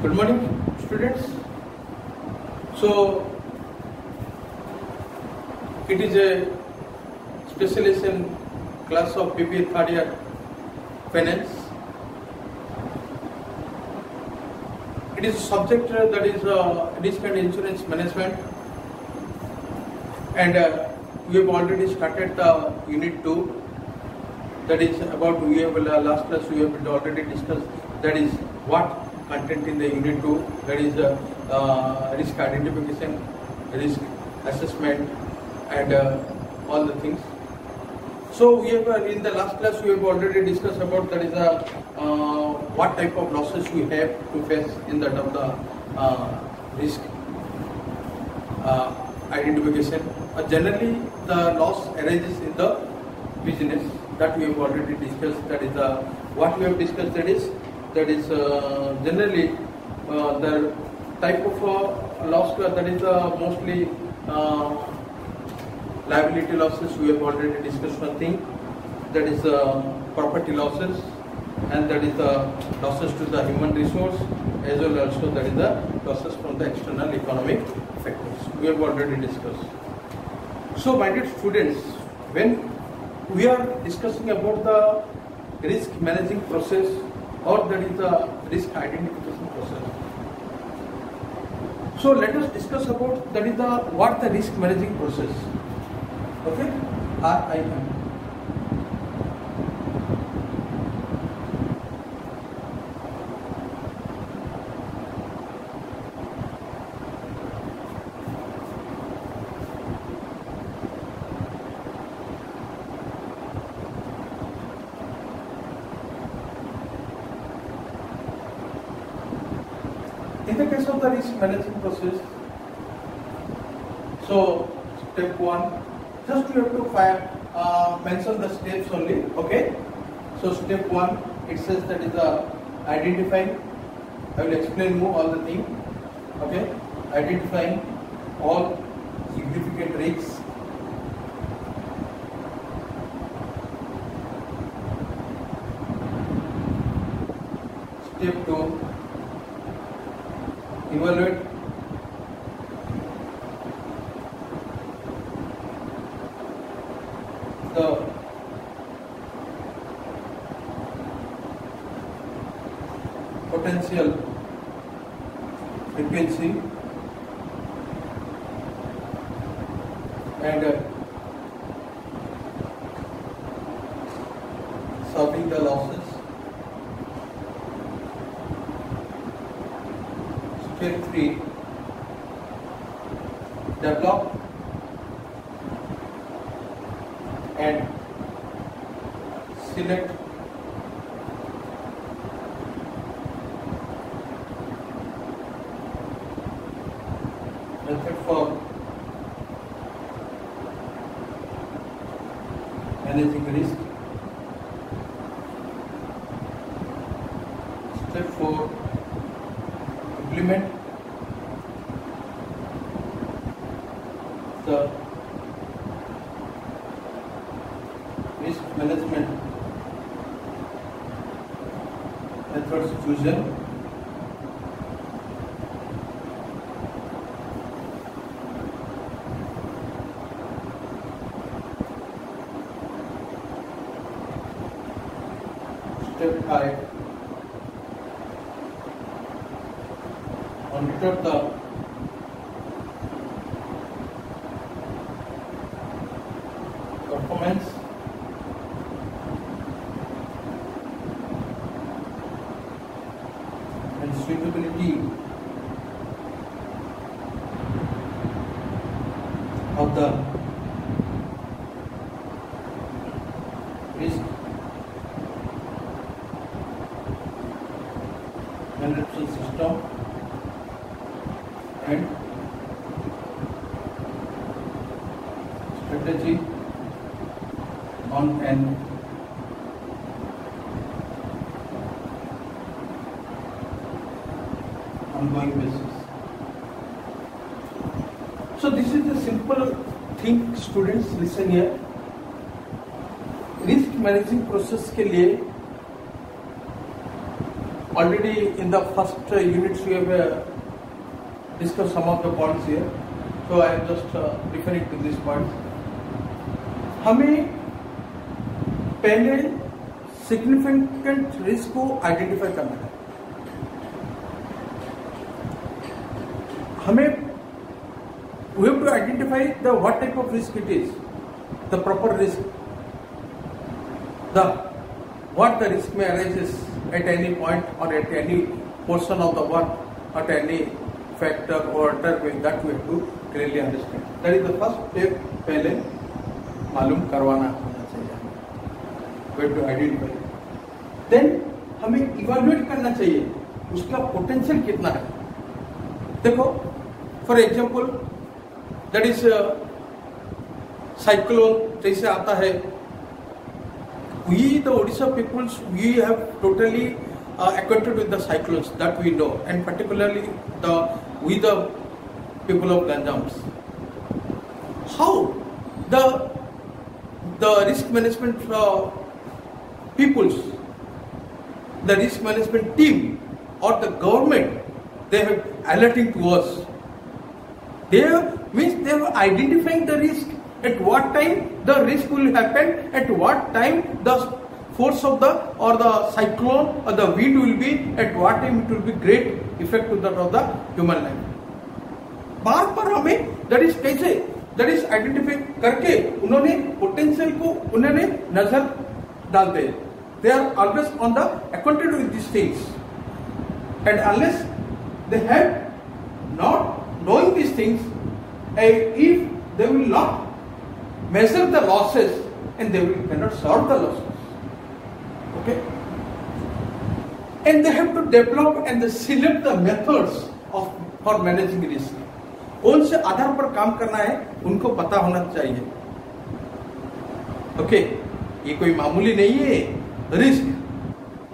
Good morning, students. So, it is a specialization class of PPA third year finance. It is a subject that is risk and insurance management, and we have already started the unit 2. That is about last class we have already discussed. That is what content in the unit 2. That is risk identification, risk assessment, and all the things. So we have in the last class we have already discussed about that is what type of losses we have to face in that of the risk identification. Generally, the loss arises in the business. That we have already discussed. That is what we have discussed. That is generally the type of loss that is mostly liability losses. We have already discussed one thing. That is property losses, and that is the losses to the human resource, as well as also that is the losses from the external economic factors. We have already discussed. So, my dear students, when we are discussing about the risk managing process, or that is the risk identification process. So let us discuss about that is what the risk managing process. Okay, RIM. In the case of the risk managing process, so step 1, just you have to mention the steps only. Okay, so step 1, it says that is identifying. I will explain more all the things. Okay, identifying all significant risks. Step 2, evaluate the potential frequency and solving the losses. Step 3, develop and select method for managing risk. Step 4, implement the risk management methods chosen. Step 5, monitor the performance and suitability of the risk management system and strategy on an ongoing basis. So this is the simple thing, students. Listen here. Risk managing process के लिए already in the first units we have discussed some of the points here, so I am just referring to this point. हमें पहले significant risk को identify करना है. हमें we have to identify the what type of risk it is, the proper risk, the what the risk may arises at any point or at any portion of the work, at any factor or other way, that we have to clearly understand. That is the first step. पहले मालूम करवाना होना चाहिए. We have to identify. Then हमें evaluate करना चाहिए उसका potential कितना है. देखो, for example that is cyclone जैसे आता है. We the Odisha peoples, we have totally acquainted with the cyclones that we know, and particularly the people of Ganjams. How the risk management peoples, the risk management team or the government, they have alerting to us. They are identifying the risk. At what time the risk will happen, at what time the force of the cyclone or the wind will be, at what time it will be great effect to that of the human life. बार बार हमें that is identify करके उन्होंने potential को उन्होंने नजर डालते हैं. They are always on the acquainted with these things, and unless they have not knowing these things, if they will not measure the losses, and they cannot solve the losses. Okay, and they have to develop and they select the methods for managing risk. कौन से आधार पर काम करना है उनको पता होना चाहिए. ओके, ये कोई मामूली नहीं है.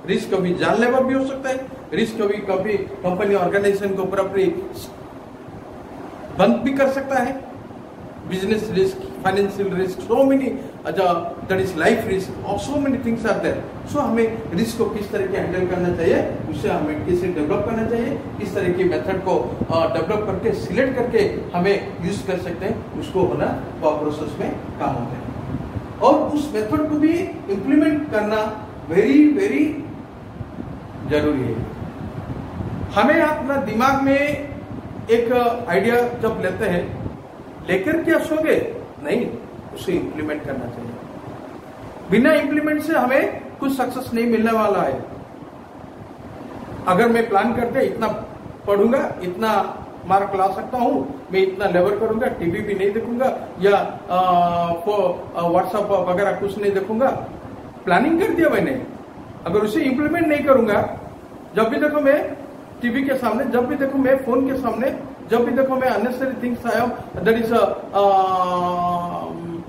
रिस्क कभी जानलेवा भी हो सकता है. रिस्क कभी कंपनी ऑर्गेनाइजेशन को ऊपर अपनी बंद भी कर सकता है. Business risk, financial risk, so many that is life risk और so many things are there. So हमें रिस्क को किस तरह के हैंडल करना चाहिए, उससे हमें कैसे डेवलप करना चाहिए, किस तरह की मेथड को डेवलप करके सिलेक्ट करके हमें यूज कर सकते हैं, उसको होना वो प्रोसेस में काम होता है. और उस मेथड को भी इम्प्लीमेंट करना वेरी वेरी जरूरी है. हमें अपना दिमाग में एक आइडिया जब लेते हैं, लेकर क्या सोगे नहीं, उसे इंप्लीमेंट करना चाहिए. बिना इंप्लीमेंट से हमें कुछ सक्सेस नहीं मिलने वाला है. अगर मैं प्लान करके इतना पढ़ूंगा, इतना मार्क ला सकता हूं, मैं इतना लेबर करूंगा, टीवी भी नहीं देखूंगा या व्हाट्सएप वगैरह कुछ नहीं देखूंगा, प्लानिंग कर दिया मैंने. अगर उसे इंप्लीमेंट नहीं करूंगा, जब भी देखो मैं टीवी के सामने, जब भी देखो मैं फोन के सामने, जब भी देखो मैं unnecessary things I am that is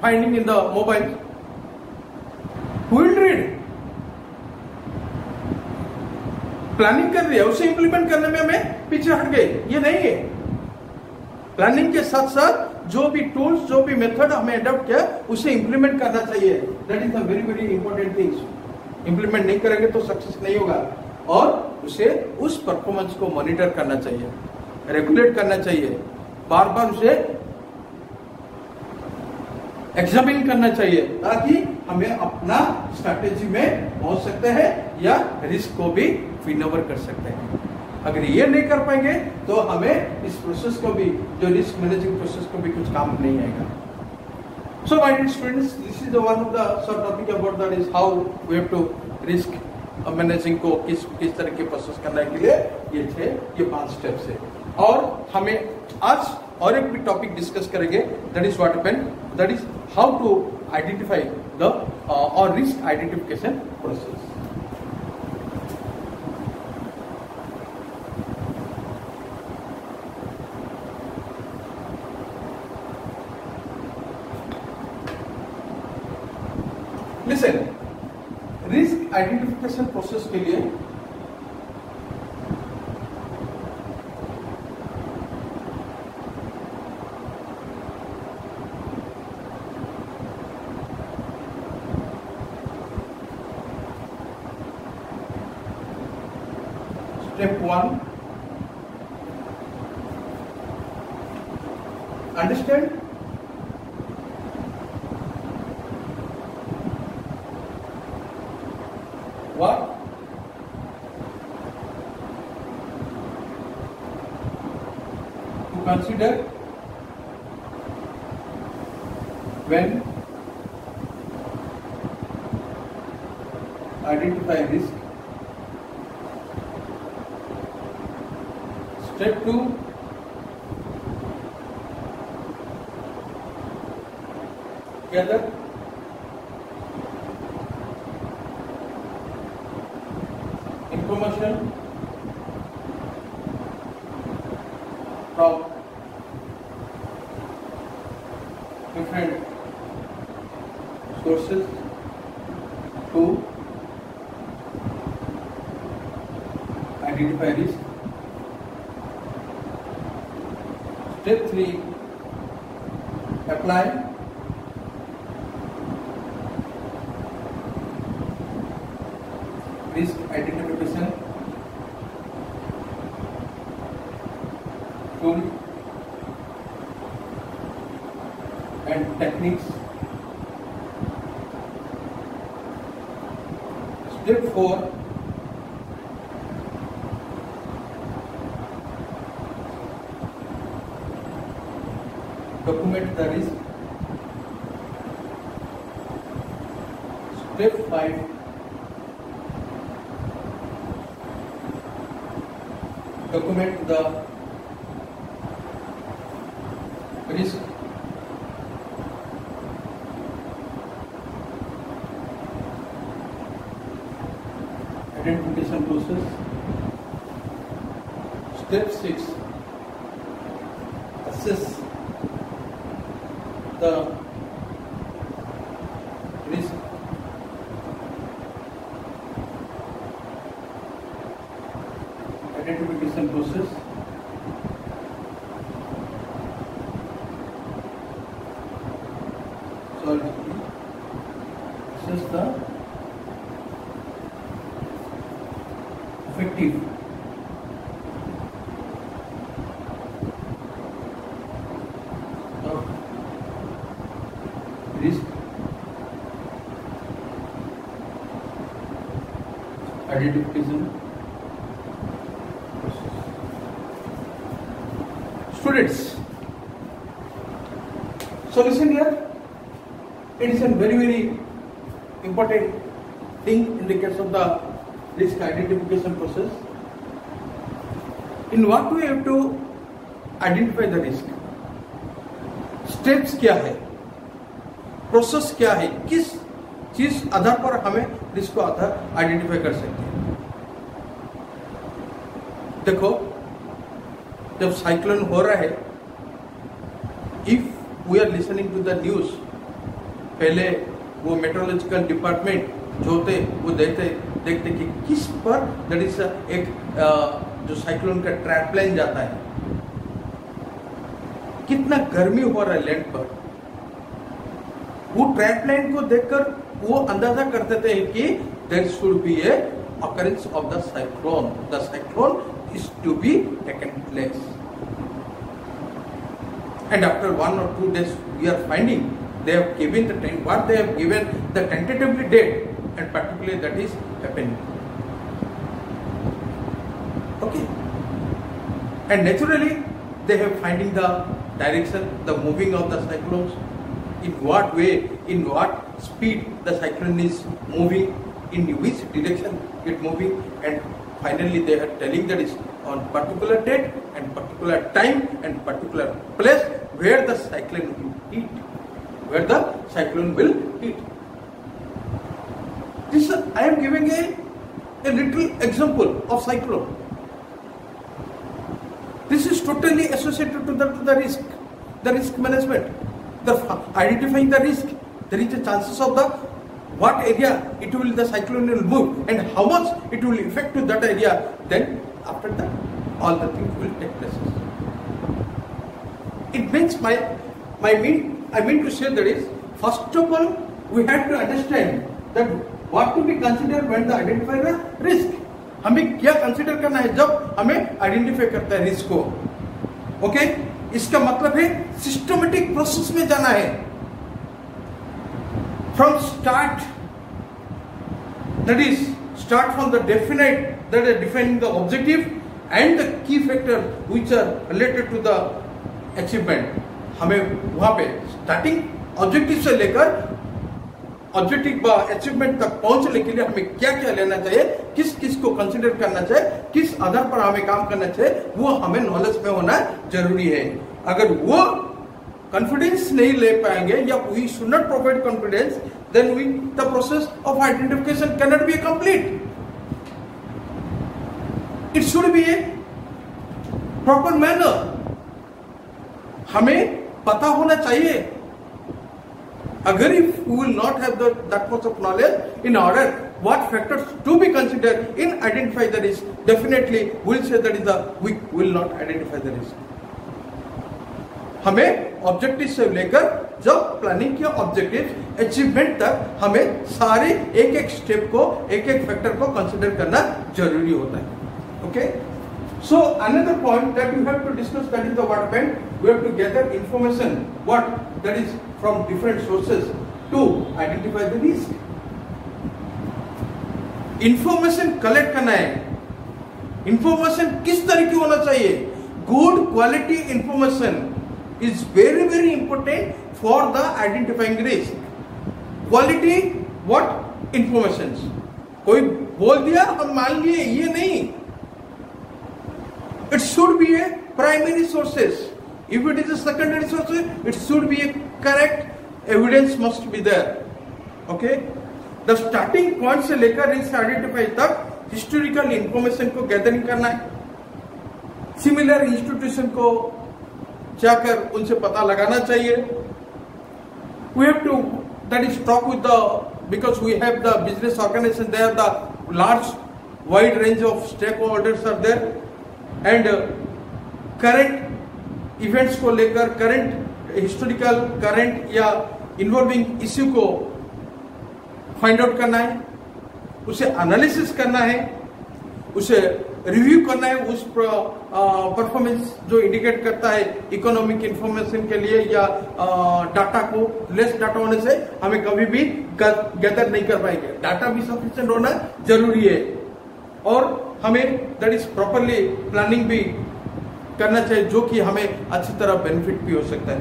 finding in the mobile, who will read. Planning कर दिया, उसे इंप्लीमेंट करने में हमें पीछे हट गए. ये नहीं है. प्लानिंग के साथ साथ जो भी टूल्स, जो भी मेथड हमें अडॉप्ट किया, उसे इंप्लीमेंट करना चाहिए. That is the very very important things. Implement नहीं करेंगे तो सक्सेस नहीं होगा. और उसे उस परफॉर्मेंस को मॉनिटर करना चाहिए, रेगुलेट करना चाहिए, बार बार उसे एग्जामिन करना चाहिए, ताकि हमें अपना स्ट्रैटेजी में पहुंच सकते हैं या रिस्क को भी विन ओवर कर सकते हैं. अगर ये नहीं कर पाएंगे तो हमें इस प्रोसेस को भी, जो रिस्क मैनेजिंग प्रोसेस को भी कुछ काम नहीं आएगा. So my dear students, this is one of the sub topic about that is how we have to risk managing को किस तरह के प्रोसेस करने के लिए ये 5 स्टेप्स है. और हमें आज और एक भी टॉपिक डिस्कस करेंगे, that is what happened, that is how to identify the और risk identification process. Listen, risk identification process के लिए 1. Understand? What? To consider when identify risk. Step 2, gather information from different sources to identify risk. Step 3, apply risk identification tool and techniques. Step 4, document the risk. Step 5, document the risk. Identification process. Step 6, assess the risk. Identification process. Sorry, assess the effective of risk identification process. Students, so listen here. It is a very important thing in the case of the risk identification process. In what we have to identify the risk? Steps क्या है? Process क्या है? किस चीज आधार पर हमें risk को identify कर सकते हैं? देखो, जब साइक्लोन हो रहा है, if we are listening to the news, पहले वो मेट्रोलॉजिकल डिपार्टमेंट जो होते वो देखते कि किस पर दैट इज एक जो साइक्लोन का ट्रैप प्लेन जाता है, कितना गर्मी हो रहा है लैंड पर, वो ट्रैप प्लेन को देखकर वो अंदाजा करते थे कि there should be a occurrence of the cyclone. The cyclone is to be taken place. And after 1 or 2 days, we are finding they have given the what they have given the tentatively date, and particularly that is happening. Okay. And naturally, they have finding the direction, the moving of the cyclones, in what way, in what speed the cyclone is moving, in which direction it moving, and finally they are telling that is on particular date and particular time and particular place where the cyclone will hit, where the cyclone will hit. This I am giving a little example of cyclone. This is totally associated to the risk management, the identifying the risk. There is a chances of the what area it will the cyclone will move and how much it will affect to that area. Then after that, all the things will take place. It means I mean to say that is, first of all we have to understand that what to be considered when the identify the risk. हमें क्या consider करना है जब हमें identify करता है risk को। Okay, इसका मतलब है सिस्टमेटिक प्रोसेस में जाना है from start, that is start from the definite, that is defining the objective and the key factor which are related to the achievement. हमें वहां पे स्टार्टिंग ऑब्जेक्टिव से लेकर ऑब्जेक्टिव अचीवमेंट तक पहुंचने के लिए हमें क्या क्या लेना चाहिए, किस किस को कंसिडर करना चाहिए, किस आधार पर हमें काम करना चाहिए, वो हमें नॉलेज में होना जरूरी है। अगर वो कॉन्फिडेंस नहीं ले पाएंगे या we should not provide confidence, then we the process of identification can not be complete. It should be a proper manner. हमें पता होना चाहिए। अगर if we will not have that much of knowledge in order what factors to be considered in identify the risk, definitely we'll say that is the we will not identify the risk. हमें objective से लेकर जब planning के objective achievement तक हमें सारे एक एक स्टेप को, एक एक फैक्टर को कंसिडर करना जरूरी होता है। Okay, so another point that you have to discuss, that is the what happened, we have to gather information what that is from different sources to identify the risk. Information collect करना है। Information किस तरह की होना चाहिए? Good quality information is very very important for the identifying risk. Quality what information, कोई बोल दिया हम मान लिए, ये नहीं। It should be a primary sources. If it is a secondary sources, it should be a correct evidence must be there. Okay? The starting point से लेकर रिस्क आइडेंटिफाई तक हिस्टोरिकल इंफॉर्मेशन को गैदरिंग करना है। सिमिलर इंस्टीट्यूशन को जाकर उनसे पता लगाना चाहिए। We have to, that is, talk with the, because we have the business organization, there the large wide range of stakeholders are there. And current events को लेकर, करंट हिस्टोरिकल, करंट या involving issue को find out करना है, उसे analysis करना है, उसे रिव्यू करना है, उस परफॉर्मेंस जो इंडिकेट करता है इकोनॉमिक इंफॉर्मेशन के लिए या डाटा को। लेस डाटा होने से हमें कभी भी गैदर नहीं कर पाएंगे। डाटा भी सफिशिएंट होना जरूरी है और हमें दैट इज प्रॉपरली प्लानिंग भी करना चाहिए, जो कि हमें अच्छी तरह बेनिफिट भी हो सकता है।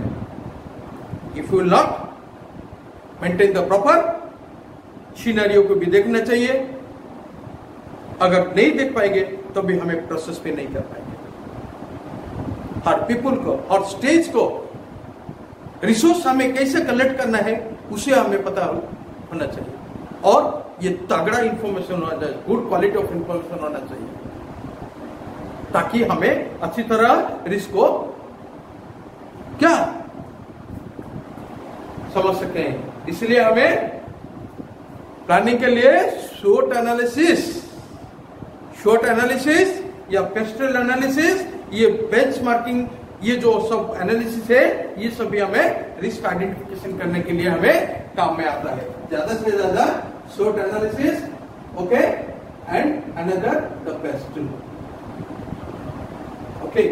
If you not maintain the proper scenario को भी देखना चाहिए। अगर नहीं देख पाएंगे तो भी हमें प्रोसेस पे नहीं कर पाएंगे। हर पीपल को, हर स्टेज को रिसोर्स हमें कैसे कलेक्ट करना है उसे हमें पता होना चाहिए और ये तगड़ा इंफॉर्मेशन होना चाहिए, गुड क्वालिटी ऑफ इंफॉर्मेशन होना चाहिए, ताकि हमें अच्छी तरह रिस्क को क्या समझ सके। इसलिए हमें प्लानिंग के लिए शॉर्ट एनालिसिस या पेस्ट्रल एनालिसिस, ये बेंचमार्किंग, ये जो सब एनालिसिस है, ये सभी हमें रिस्क आइडेंटिफिकेशन करने के लिए हमें काम में आता है। ज्यादा से ज्यादा short analysis, okay, and another the pestle. Okay,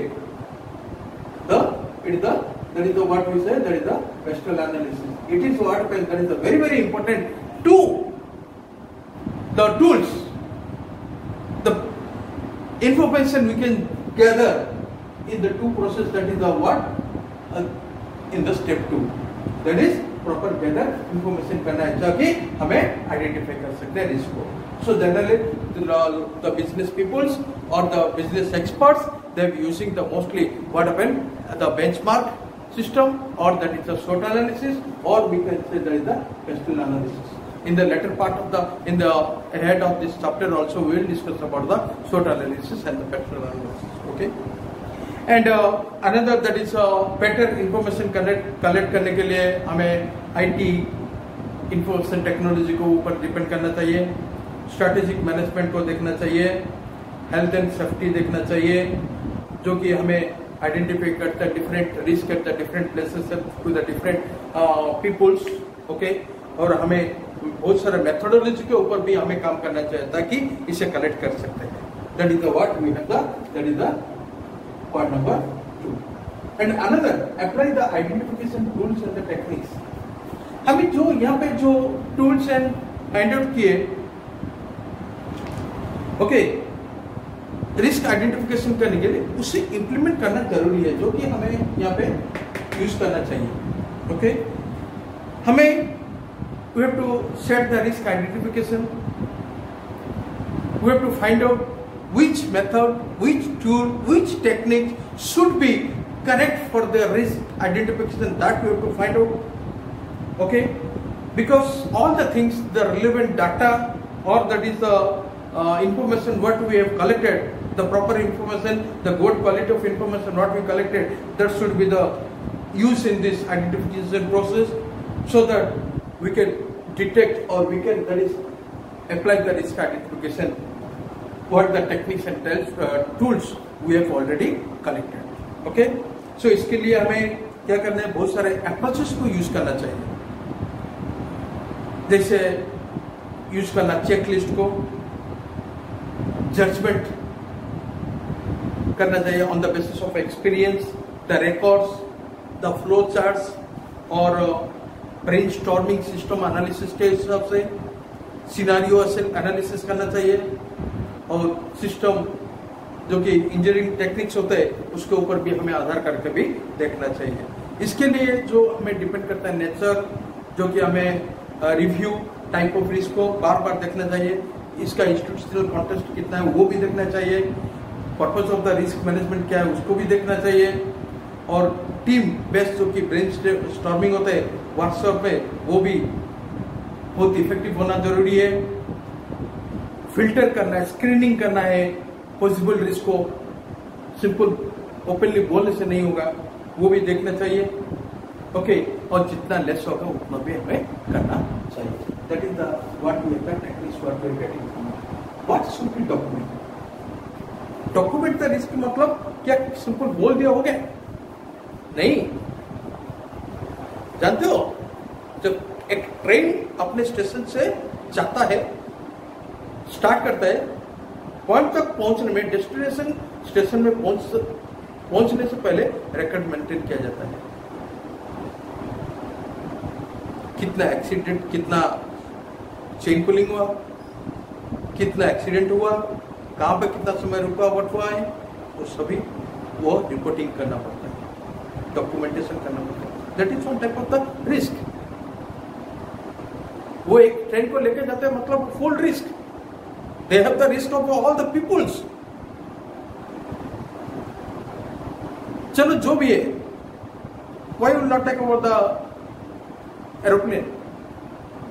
that is the what we say, that is the pestle analysis. It is what that is the very very important to the tools, the information we can gather in the two process, that is the what in the step 2, that is proper gather information करना है ताकि हमें identify कर सकते हैं risk को। So generally the business peoples और the business experts they are using the mostly what happen the benchmark system और that is the short analysis और we can say that is the PESTEL analysis. In the later part of the, in the ahead of this chapter also we will discuss about the SWOT analysis and the pestle analysis. Okay. And another that is better information collect करने के लिए हमें IT information technology को ऊपर depend करना चाहिए, strategic management को देखना चाहिए, हेल्थ एंड सेफ्टी देखना चाहिए, जो कि हमें आइडेंटिफाई करता है different risk at the different places to the different peoples. Okay, और हमें बहुत सारे मेथोडोलॉजी के ऊपर भी हमें काम करना चाहिए ताकि इसे कलेक्ट कर सकते हैं। That is the what we have that is the point number 2. And another, apply the identification tools and the techniques. हमें जो यहाँ पे जो tools and find out किए, ओके, रिस्क आइडेंटिफिकेशन करने के लिए उसे इम्प्लीमेंट करना जरूरी है, जो कि हमें यहाँ पे यूज करना चाहिए. ओके, हमें we have to set the risk identification. We have to find out which method, which tool, which technique should be correct for the risk identification. That we have to find out. Okay, because all the things, the relevant data, or that is the information what we have collected, the proper information, the good quality of information what we collected, that should be the use in this identification process, so that we can detect or we can, that is, apply the risk identification, what the techniques and tools we have already collected. Okay, so इसके लिए हमें क्या करना है, बहुत सारे approaches को use करना चाहिए. जैसे यूज करना चेकलिस्ट को, जजमेंट करना चाहिए on the basis of experience, the records, the flow charts, और ब्रेनस्टॉर्मिंग सिस्टम एनालिसिस के हिसाब से सिनारियो एनालिसिस करना चाहिए, और सिस्टम जो कि इंजीनियरिंग टेक्निक्स होते हैं उसके ऊपर भी हमें आधार करके भी देखना चाहिए. इसके लिए जो हमें डिपेंड करता है नेचर, जो कि हमें रिव्यू टाइप ऑफ रिस्क को बार बार देखना चाहिए, इसका इंस्टीट्यूशनल कॉन्टेक्स्ट कितना है वो भी देखना चाहिए, purpose of the risk management क्या है उसको भी देखना चाहिए, और टीम बेस्ड जो कि ब्रेन स्टॉर्मिंग होता है वर्कशॉप पे वो भी बहुत इफेक्टिव होना जरूरी है. फिल्टर करना है, स्क्रीनिंग करना है पॉसिबल रिस्क को, सिंपल ओपनली बोलने से नहीं होगा, वो भी देखना चाहिए. ओके, और जितना लेस होगा उतना भी हमें करना चाहिए. That is the what we the techniques what we are getting from. What should be document? Document the risk मतलब क्या सिंपल बोल दिया हो गया? नहीं. जानते हो, जब एक ट्रेन अपने स्टेशन से जाता है, स्टार्ट करता है, पॉइंट तक पहुंचने में, डेस्टिनेशन स्टेशन में पहुंचने से पहले रिकॉर्ड मेंटेन किया जाता है. कितना एक्सीडेंट, कितना चेन पुलिंग हुआ, कितना एक्सीडेंट हुआ, कहां पे कितना समय रुकावट हुआ है, वो सभी वो रिपोर्टिंग करना पड़ता है, डॉक्यूमेंटेशन करना पड़ता है. That is one type of the risk. वो एक ट्रेन को लेकर जाते हैं मतलब full risk. They have the risk of all the peoples. चलो जो भी है, why will not take over the aeroplane?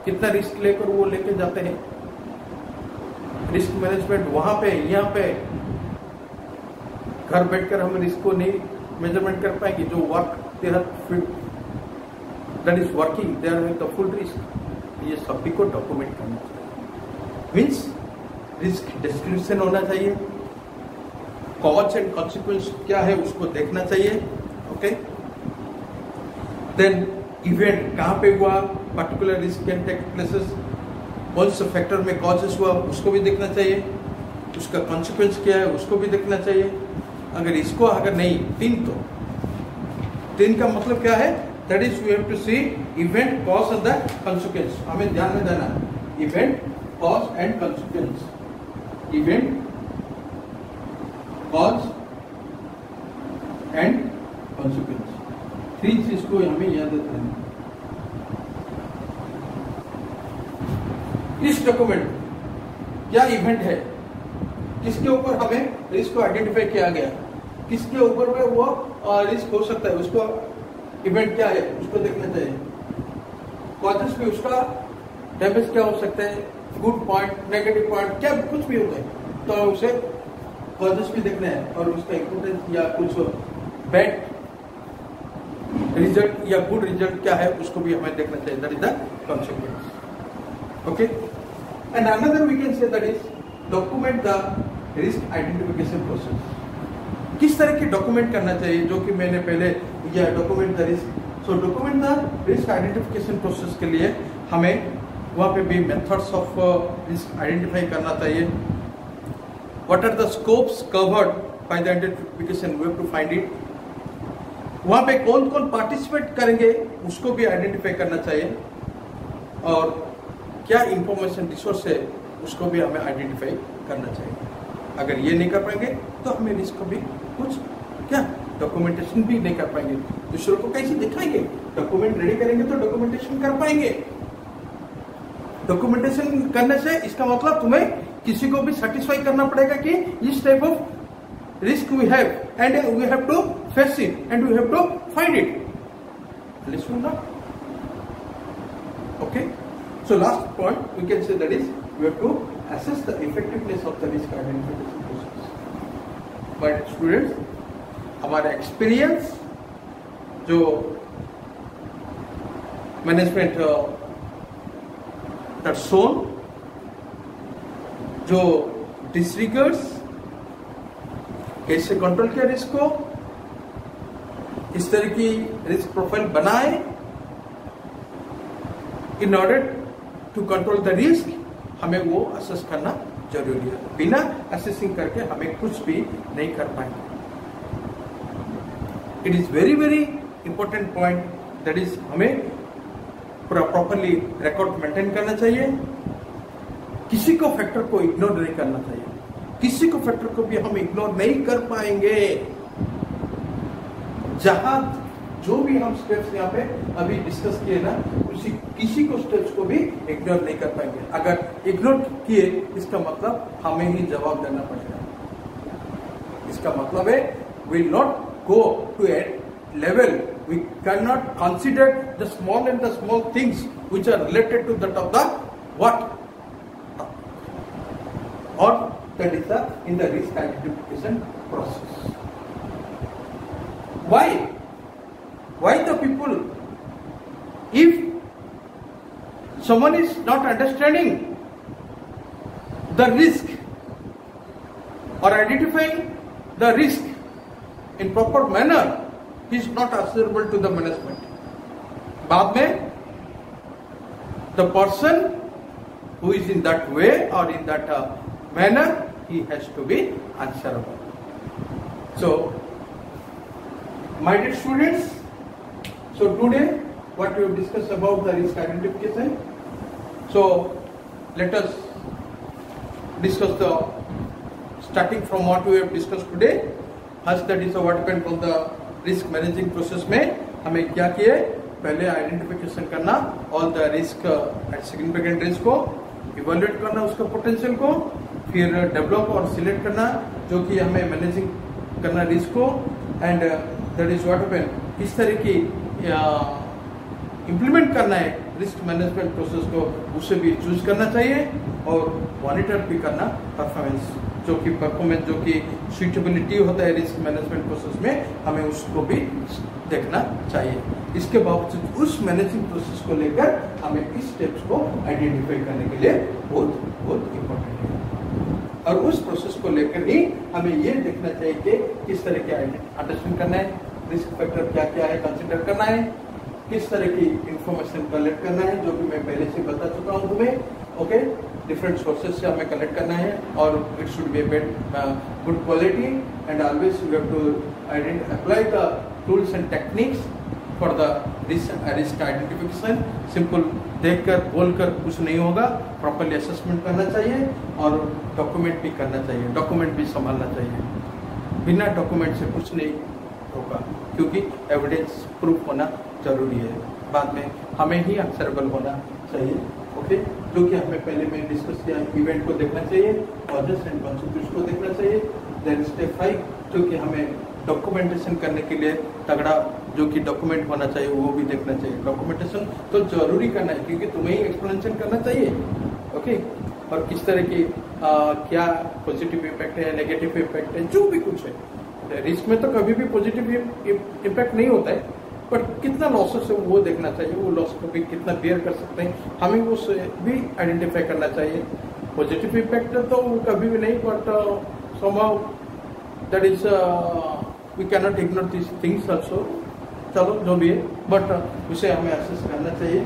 कितना रिस्क लेकर वो लेके जाते हैं. रिस्क मैनेजमेंट वहां पे, यहाँ पे घर बैठकर हम रिस्क को नहीं मेजरमेंट कर पाएंगे. जो work they have that is working, they are the full risk. ये सभी को डॉक्यूमेंट करना चाहिए. मीन्स रिस्क डिस्क्रिप्शन होना चाहिए, कॉज एंड कॉन्सिक्वेंस क्या है उसको देखना चाहिए. ओके, देन इवेंट कहां पे हुआ, particular risk can take places, कौन से फैक्टर में कॉजेस हुआ उसको भी देखना चाहिए, उसका कॉन्सिक्वेंस क्या है उसको भी देखना चाहिए. अगर नहीं तीन का मतलब क्या है, that is we have to see event, cause and the consequence. हमें ध्यान में देना, event, cause and consequence. Event, cause and consequence, 3 चीज को हमें याद रखना. इस डॉक्यूमेंट क्या इवेंट है, किसके ऊपर हमें रिस्क को आइडेंटिफाई किया गया, किसके ऊपर में वो रिस्क हो सकता है, उसको इवेंट क्या है उसको देखना चाहिए. कॉजेस में उसका डैमेज क्या हो सकता है, गुड पॉइंट, नेगेटिव पॉइंट, क्या कुछ भी होता है तो उसे कॉजेस भी देखना है, और उसका इम्पोर्टेंस या कुछ बैड रिजल्ट या गुड रिजल्ट क्या है उसको भी हमें देखना चाहिए. That is the consequence. Okay, and another we can say that is document the risk identification process. किस तरह की डॉक्यूमेंट करना चाहिए, जो कि मैंने पहले या document the risk. So document the risk identification process के लिए हमें वहाँ पे भी मेथड्स ऑफ रिस्क आइडेंटिफाई करना चाहिए. what are the scopes covered by the identification, we have to find it. वहाँ पे कौन कौन पार्टिसिपेट करेंगे उसको भी आइडेंटिफाई करना चाहिए, और क्या इंफॉर्मेशन रिसोर्स है उसको भी हमें आइडेंटिफाई करना चाहिए. अगर ये नहीं कर पाएंगे तो हमें रिस्क को भी कुछ क्या डॉक्यूमेंटेशन भी नहीं कर पाएंगे. दूसरों को कैसे दिखाएंगे? डॉक्यूमेंट रेडी करेंगे तो डॉक्यूमेंटेशन कर पाएंगे. डॉक्यूमेंटेशन करने से इसका मतलब तुम्हें किसी को भी सेटिस्फाई करना पड़ेगा कि इस type of risk we have and we have to face it and we have to find it. Listen ना. Okay, so last point we can say that is we have to assess the effectiveness of the risk identification process. But students, हमारा experience जो management that shown, जो डिसरिगर्ड्स कैसे control किया risk को, इस तरह की रिस्क प्रोफाइल बनाए in order to control the risk. हमें वो असेस करना जरूरी है. बिना असेसिंग करके हमें कुछ भी नहीं कर पाएंगे. It is very very important point, that is हमें पूरा प्रॉपरली रिकॉर्ड मेंटेन करना चाहिए. किसी को फैक्टर को इग्नोर नहीं करना चाहिए. किसी को फैक्टर को भी हम इग्नोर नहीं कर पाएंगे. जहां जो भी हम स्टेप्स यहाँ पे अभी डिस्कस किए ना, किसी को स्टेप्स को भी इग्नोर नहीं कर पाएंगे. अगर इग्नोर किए इसका मतलब हमें ही जवाब देना पड़ेगा. इसका मतलब है will not go to a level, we cannot consider the small and the small things which are related to that of the what, or that is the in the risk identification process. Why the people, if someone is not understanding the risk or identifying the risk in proper manner, he is not answerable to the management. बाद में the person who is in that way or in that manner, he has to be answerable. So my dear students, so today what we have discussed about the risk identification. So let us discuss the starting from what we have discussed today. First, that is what happened from the risk managing process में हमें क्या किए? पहले identification करना all the risk and significant risk को, evaluate करना उसका potential को, फिर डेवलप और सिलेक्ट करना जो कि हमें मैनेजिंग करना रिस्क को, and that is what happened. किस तरह की इम्प्लीमेंट करना है रिस्क मैनेजमेंट प्रोसेस को, उसे भी चूज करना चाहिए, और मॉनिटर भी करना परफॉर्मेंस, जो कि परफॉर्मेंस जो कि सुइटेबिलिटी होता है रिस्क मैनेजमेंट प्रोसेस में, हमें उसको भी देखना चाहिए. इसके बावजूद उस मैनेजिंग प्रोसेस को लेकर हमें इस स्टेप्स को आइडेंटिफाई करने के लिए बहुत बहुत इम्पोर्टेंट है. और उस प्रोसेस को लेकर ही हमें ये देखना चाहिए कि किस तरह के अंडरस्टैंड करना है, रिस्क फैक्टर क्या क्या है कंसिडर करना है, किस तरह की इंफॉर्मेशन कलेक्ट करना है, जो कि मैं पहले से बता चुका हूँ तुम्हें. ओके, डिफरेंट सोर्सेज से हमें कलेक्ट करना है, और it should be good quality, and always you have to apply the tools and techniques for the risk identification. Simple देखकर बोलकर कुछ नहीं होगा, प्रॉपरली असेसमेंट करना चाहिए, और डॉक्यूमेंट भी करना चाहिए, डॉक्यूमेंट भी संभालना चाहिए. बिना डॉक्यूमेंट से कुछ नहीं होगा, क्योंकि एविडेंस प्रूफ होना जरूरी है. बाद में हमें ही आंसरेबल होना चाहिए. ओके, जो कि हमें पहले मैं डिस्कस किया, इवेंट को देखना चाहिए, कॉजेस एंड कॉन्सिक्वेंस को देखना चाहिए. देन स्टेप 5 जो कि हमें डॉक्यूमेंटेशन करने के लिए तगड़ा जो कि डॉक्यूमेंट होना चाहिए वो भी देखना चाहिए. डॉक्यूमेंटेशन तो जरूरी करना है, क्योंकि तुम्हें ही एक्सप्लेनेशन करना चाहिए. ओके, और किस तरह की क्या पॉजिटिव इम्पैक्ट है, नेगेटिव इम्पैक्ट है, जो भी कुछ है. रिस्क में तो कभी भी पॉजिटिव इम्पैक्ट नहीं होता है, पर कितना लॉसेस है वो देखना चाहिए. वो लॉस को भी कितना बेयर कर सकते हैं, हमें वो भी आइडेंटिफाई करना चाहिए. पॉजिटिव इम्पैक्ट तो कभी भी नहीं, but somehow that is we cannot ignore these things also. चलो जो भी है, बट उसे हमें असेस करना चाहिए,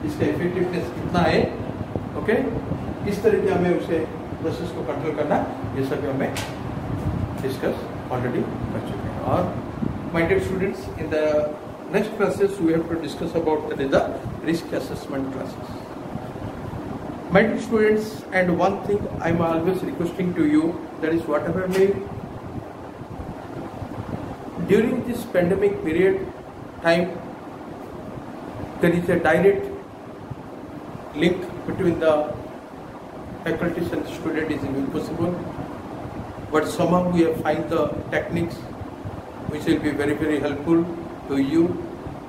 इसका इफेक्टिवनेस कितना है. ओके, इस तरह के हमें उसे प्रोसेस को कंट्रोल करना ये सब हमें डिस्कस ऑलरेडी कर चुके हैं. और my dear students, in the next classes we have to discuss about the risk assessment classes. My dear students, and one thing I am always requesting to you, that is whatever may during this pandemic period time, there is a direct link between the faculties and the student is impossible, but somehow we have find the techniques which will be very, very helpful to you.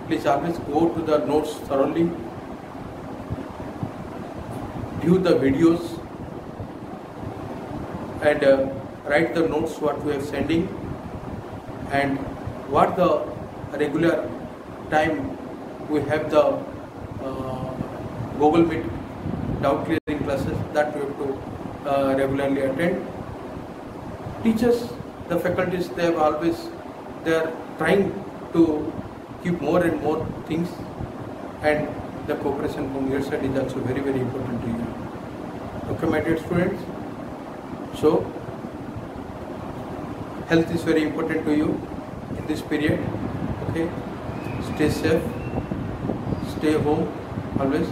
Please always go to the notes thoroughly, view the videos, and write the notes what we are sending, and what the regular time we have the Google Meet doubt clearing classes that we have to regularly attend. Teachers, the faculties, they are trying to keep more and more things, and the cooperation from your side is also very, very important to you. Okay, my dear students. So health is very important to you in this period. Okay, stay safe, stay home always.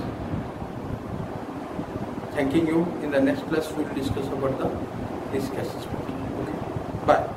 Thanking you. In the next class we will discuss about the risk assessment. Okay, bye.